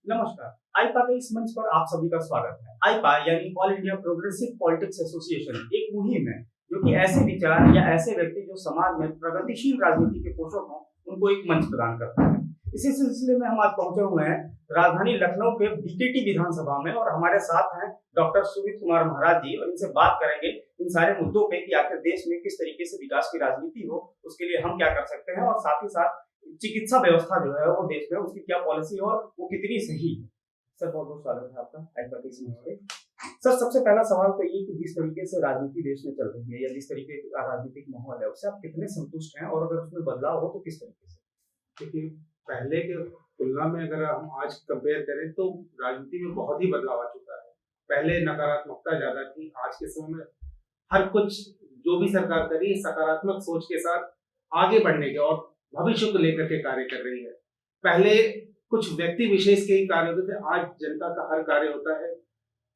नमस्कार। आईपा के इस मंच पर आप सभी का स्वागत है। आईपा यानी all India progressive politics association एक मुहिम है जो कि ऐसे विचार या ऐसे व्यक्ति जो समाज में प्रगतिशील राजनीति के पोषक हों, उनको एक मंच प्रदान करता है। इसी सिलसिले में हम आज पहुंचे हुए हैं राजधानी लखनऊ के बीकेटी विधानसभा में और हमारे साथ हैं डॉक्टर सुमित कुमार महाराज जी और इनसे बात करेंगे इन सारे मुद्दों पे कि आखिर देश में किस तरीके से विकास की राजनीति हो, उसके लिए हम क्या कर सकते हैं और साथ ही साथ चिकित्सा व्यवस्था जो है वो देश में उसकी क्या पॉलिसी है और वो कितनी सही है। सर बहुत बहुत स्वागत है आपका एडवर्टाइजमेंट पे। सर सबसे पहला सवाल तो ये कि जिस तरीके से राजनीति देश में चल रही है या जिस तरीके का राजनीतिक माहौल है उससे आप कितने संतुष्ट हैं और अगर उसमें बदलाव हो तो किस तरीके से? देखिए, पहले के तुलना में अगर हम आज कंपेयर करें तो राजनीति में बहुत ही बदलाव आ चुका है। पहले नकारात्मकता ज्यादा थी, आज के समय में हर कुछ जो भी सरकार कर रही है सकारात्मक सोच के साथ आगे बढ़ने के और भविष्य को लेकर के कार्य कर रही है। पहले कुछ व्यक्ति विशेष के ही कार्य होते थे, आज जनता का हर कार्य होता है।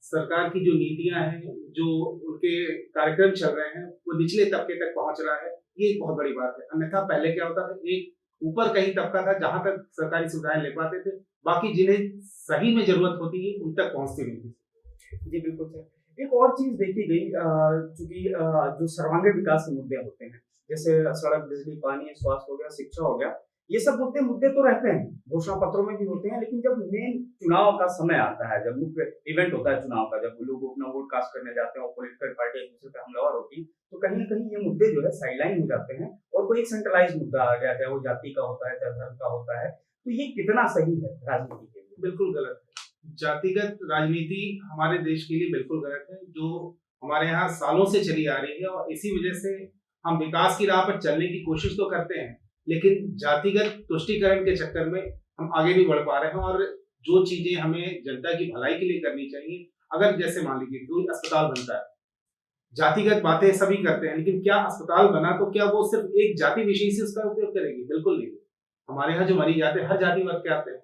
सरकार की जो नीतियां हैं, जो उनके कार्यक्रम चल रहे हैं, वो निचले तबके तक पहुंच रहा है। ये एक बहुत बड़ी बात है। अन्यथा पहले क्या होता था, एक ऊपर का ही तबका था जहां तक सरकारी सुविधाएं ले पाते थे, बाकी जिन्हें सही में जरूरत होती है उन तक पहुंचती नहीं थी। जी बिल्कुल सर। एक और चीज देखी गई चूंकि जो सर्वांगीण विकास के मुद्दे होते हैं जैसे सड़क, बिजली, पानी, स्वास्थ्य हो गया, शिक्षा हो गया, ये सब मुद्दे मुद्दे तो रहते हैं, घोषणा पत्रों में भी होते हैं, लेकिन जब मेन चुनाव का समय आता है, जब मुख्य इवेंट होता है चुनाव का, जब लोग अपना वोट कास्ट करने जाते हैं और पॉलिटिकल पार्टी एक दूसरे पे हमलावर होती है, तो कहीं ना कहीं ये मुद्दे जो है साइडलाइन हो जाते हैं और कोई एक सेंट्रलाइज मुद्दा आ गया, चाहे वो जाति का होता है, चाहे धर्म का होता है, तो ये कितना सही है राजनीति के लिए? बिल्कुल गलत है। जातिगत राजनीति हमारे देश के लिए बिल्कुल गलत है, जो हमारे यहाँ सालों से चली आ रही है। और इसी वजह से हम विकास की राह पर चलने की कोशिश तो करते हैं, लेकिन जातिगत तुष्टीकरण के चक्कर में हम आगे नहीं बढ़ पा रहे हैं। और जो चीजें हमें जनता की भलाई के लिए करनी चाहिए, अगर जैसे मान लीजिए कोई अस्पताल बनता है, जातिगत बातें सभी करते हैं, लेकिन क्या अस्पताल बना तो क्या वो सिर्फ एक जाति विशेष से उसका उपयोग करेगी? बिल्कुल नहीं। हमारे यहाँ जो मरीज आते हैं हर जाति वर्ग के आते हैं,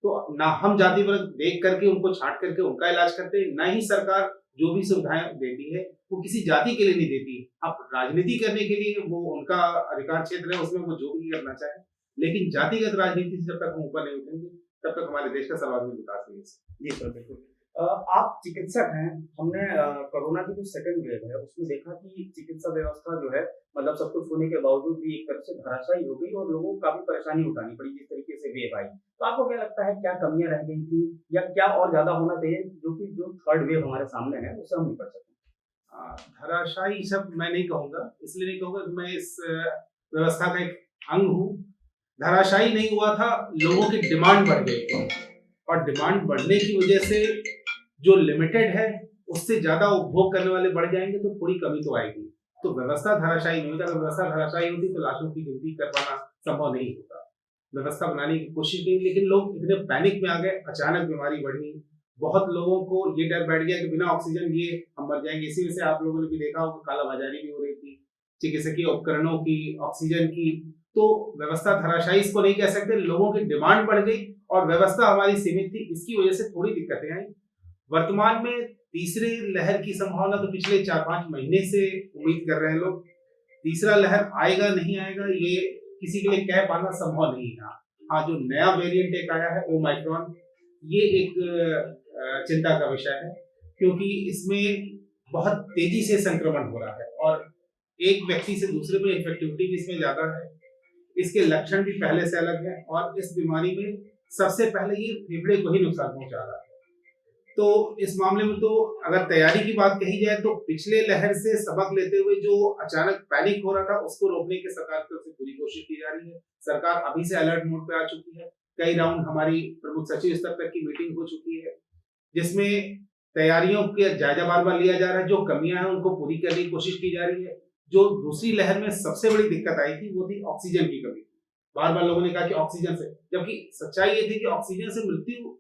तो ना हम जाति वर्ग देख करके उनको छांट करके उनका इलाज करते हैं, ना ही सरकार जो भी सुविधाएं देती है वो किसी जाति के लिए नहीं देती। अब राजनीति करने के लिए वो उनका अधिकार क्षेत्र है, उसमें वो जो भी करना चाहे, लेकिन जातिगत राजनीति से जब तक हम ऊपर नहीं उठेंगे तब तक हमारे देश का सर्वांगीण विकास नहीं हो सकता। जी सर बिल्कुल। आप चिकित्सक हैं, हमने कोरोना की जो सेकंड वेव है उसमें देखा कि चिकित्सा व्यवस्था जो है मतलब सब कुछ होने के बावजूद भी एक तरह से धराशायी हो गई और लोगों को काफी परेशानी उठानी पड़ी जिस तरीके से वेव आई। तो आपको क्या लगता है क्या कमियां रह गई थी या क्या और ज्यादा होना चाहिए जो कि जो थर्ड वेव हमारे सामने है उससे हम निपट सकें? धराशायी शब्द मैं नहीं कहूंगा, इसलिए नहीं कहूंगा कि मैं इस व्यवस्था का एक अंग हूँ। धराशायी नहीं हुआ था, लोगों की डिमांड बढ़ गई थी, और डिमांड बढ़ने की वजह से जो लिमिटेड है उससे ज्यादा उपभोग करने वाले बढ़ जाएंगे, तो थोड़ी कमी तो आएगी। तो व्यवस्था धराशायी नहीं होता। अगर व्यवस्था धराशायी होती तो लाशों की गिनती कर पाना संभव नहीं होता। व्यवस्था बनाने की कोशिश की, लेकिन लोग इतने पैनिक में आ गए, अचानक बीमारी बढ़ी, बहुत लोगों को ये डर बैठ गया कि बिना ऑक्सीजन लिए हम मर जाएंगे। इसी वजह से आप लोगों ने भी देखा होगा कालाबाजारी भी हो रही थी चिकित्सकीय उपकरणों की, ऑक्सीजन की। तो व्यवस्था धराशायी इसको नहीं कह सकते, लोगों की डिमांड बढ़ गई और व्यवस्था हमारी सीमित थी, इसकी वजह से थोड़ी दिक्कतें आई। वर्तमान में तीसरे लहर की संभावना तो पिछले 4-5 महीने से उम्मीद कर रहे हैं लोग। तीसरा लहर आएगा नहीं आएगा ये किसी के लिए कह पाना संभव नहीं है। हाँ, जो नया वेरिएंट एक आया है ओमाइक्रॉन, ये एक चिंता का विषय है, क्योंकि इसमें बहुत तेजी से संक्रमण हो रहा है और एक व्यक्ति से दूसरे में इन्फेक्टिविटी भी इसमें ज्यादा है। इसके लक्षण भी पहले से अलग है और इस बीमारी में सबसे पहले ये फेफड़े को ही नुकसान पहुंचा रहा है। तो इस मामले में तो अगर तैयारी की बात कही जाए तो पिछले लहर से सबक लेते हुए जो अचानक पैनिक हो रहा था उसको रोकने की सरकार की तरफ से पूरी कोशिश की जा रही है। सरकार अभी से अलर्ट मोड पे आ चुकी है। कई राउंड हमारी प्रमुख सचिव स्तर तक की मीटिंग हो चुकी है, जिसमें तैयारियों के जायजा बार बार लिया जा रहा है। जो कमियां हैं उनको पूरी करने की कोशिश की जा रही है। जो दूसरी लहर में सबसे बड़ी दिक्कत आई थी वो थी ऑक्सीजन की कमी। बार बार लोगों ने कहा कि ऑक्सीजन से, जबकि सच्चाई ये थी कि ऑक्सीजन से मृत्यु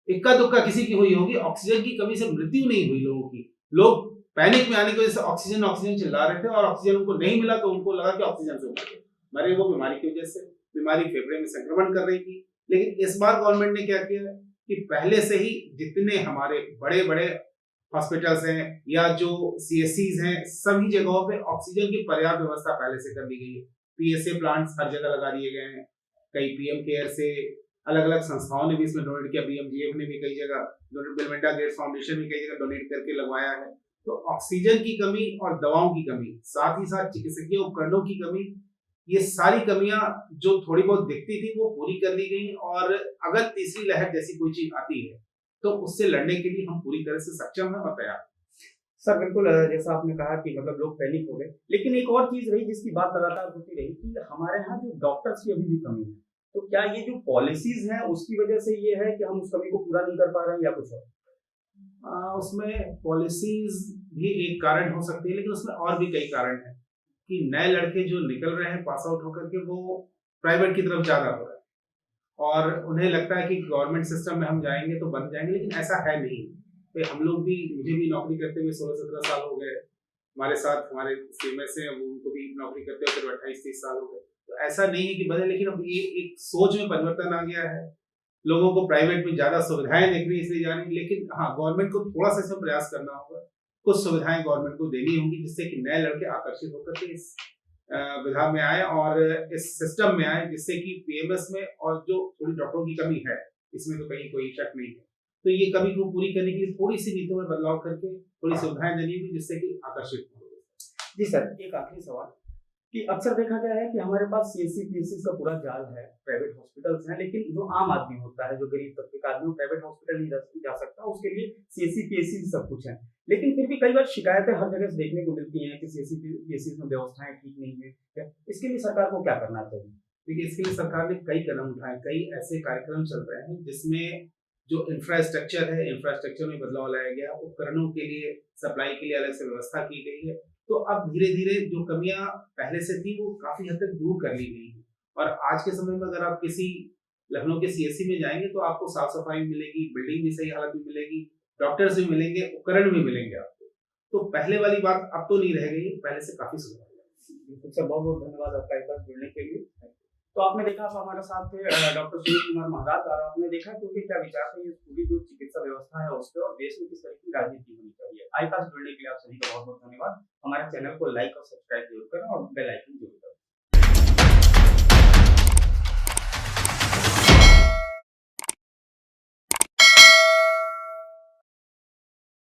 इक्का दुक्का किसी की हुई होगी, ऑक्सीजन की कमी से मृत्यु नहीं हुई लोगों की। लोग पैनिक में आने की वजह से ऑक्सीजन ऑक्सीजन चिल्ला रहे थे और ऑक्सीजन उनको नहीं मिला तो उनको लगा कि ऑक्सीजन से मर गए। मरे वो बीमारी की वजह से। बीमारी फेफड़े में संक्रमण कर रही थी। लेकिन इस बार गवर्नमेंट ने क्या किया कि पहले से ही जितने हमारे बड़े बड़े हॉस्पिटल्स हैं या जो सीएससीज हैं, सभी जगहों पे ऑक्सीजन की पर्याप्त व्यवस्था पहले से कर दी गई है। पीएसए प्लांट्स हर जगह लगा दिए गए हैं। कई पीएम केयर से अलग अलग संस्थाओं ने भी इसमें डोनेट किया, BMGF ने भी कई जगह donate, bill Melinda Gates foundation भी कई जगह डोनेट करके लगवाया है। तो ऑक्सीजन की कमी और दवाओं की कमी, साथ ही साथ चिकित्सकीय उपकरणों की कमी, ये सारी कमियां जो थोड़ी बहुत दिखती थी वो पूरी कर ली गई। और अगर तीसरी लहर जैसी कोई चीज आती है तो उससे लड़ने के लिए हम पूरी तरह से सक्षम हैं और तैयार हैं। सर बिल्कुल, जैसा आपने कहा कि मतलब लोग पैनिक हो गए, लेकिन एक और चीज रही जिसकी बात लगातार होती रही कि हमारे यहाँ जो डॉक्टर्स की अभी भी कमी है। तो क्या ये जो पॉलिसीज हैं उसकी वजह से ये है कि हम उस कमी को पूरा नहीं कर पा रहे हैं या कुछ और? उसमें पॉलिसीज भी एक कारण हो सकती है, लेकिन उसमें और भी कई कारण हैं कि नए लड़के जो निकल रहे हैं पास आउट होकर के, वो प्राइवेट की तरफ ज्यादा हो रहे हैं और उन्हें लगता है कि गवर्नमेंट सिस्टम में हम जाएंगे तो बन जाएंगे, लेकिन ऐसा है नहीं। तो हम लोग भी, मुझे भी नौकरी करते हुए 16-17 साल हो गए, हमारे साथ हमारे सीनियर्स हैं उनको भी नौकरी करते हुए 28-30 साल हो गए। तो ऐसा नहीं है कि बदले, लेकिन अब ये एक सोच में परिवर्तन आ गया है। लोगों को प्राइवेट में ज्यादा सुविधाएं दिख रही इसलिए जाने, लेकिन हाँ, गवर्नमेंट को थोड़ा सा इसमें प्रयास करना होगा, कुछ सुविधाएं गवर्नमेंट को देनी होंगी जिससे कि नए लड़के आकर्षित होकर के इस विधा में आए और इस सिस्टम में आए, जिससे कि PMS में और जो थोड़ी डॉक्टरों की कमी है इसमें तो कहीं कोई शक नहीं है, तो ये कमी को पूरी करने के लिए थोड़ी सी नीतियों में बदलाव करके थोड़ी सुविधाएं देनी होगी जिससे कि आकर्षित हो। जी सर, एक आखिरी सवाल कि अक्सर देखा गया है कि हमारे पास CSC PSC का पूरा जाल है, प्राइवेट हॉस्पिटल्स हैं, लेकिन जो आम आदमी होता है, जो गरीब तबके का आदमी, प्राइवेट हॉस्पिटल नहीं जा सकता, उसके लिए CSC PSC सब कुछ है। लेकिन फिर भी कई बार शिकायतें हर जगह से देखने को मिलती हैं कि CSC PSC में व्यवस्थाएं ठीक नहीं है। इसके लिए सरकार को क्या करना चाहिए? देखिए, इसके लिए सरकार ने कई कदम उठाए, कई ऐसे कार्यक्रम चल रहे हैं जिसमें जो इंफ्रास्ट्रक्चर है, इंफ्रास्ट्रक्चर में बदलाव लाया गया, उपकरणों के लिए, सप्लाई के लिए अलग से व्यवस्था की गई है। तो अब धीरे-धीरे जो कमियां पहले से थी वो काफी हद तक दूर कर ली गई हैं। और आज के समय में अगर आप किसी लखनऊ के CSC में जाएंगे तो आपको साफ सफाई मिलेगी, बिल्डिंग भी सही हालत में मिलेगी, डॉक्टर्स भी मिलेंगे, उपकरण भी मिलेंगे आपको। तो पहले वाली बात अब तो नहीं रह गई, पहले से काफी सुधार हुआ। बिल्कुल सर, बहुत बहुत धन्यवाद आपका इस पास जुड़ने के लिए। तो आपने देखा, आप हमारे साथ थे डॉक्टर सुनील कुमार महाराज, और आपने देखा कि उनके क्या विचार थे ये पूरी जो चिकित्सा व्यवस्था है उस पर और देश में किस तरह की राजनीति होनी चाहिए। आई पास जुड़ने के लिए आप सभी का बहुत बहुत धन्यवाद। हमारे चैनल को लाइक और सब्सक्राइब जरूर करें और बेल आइकन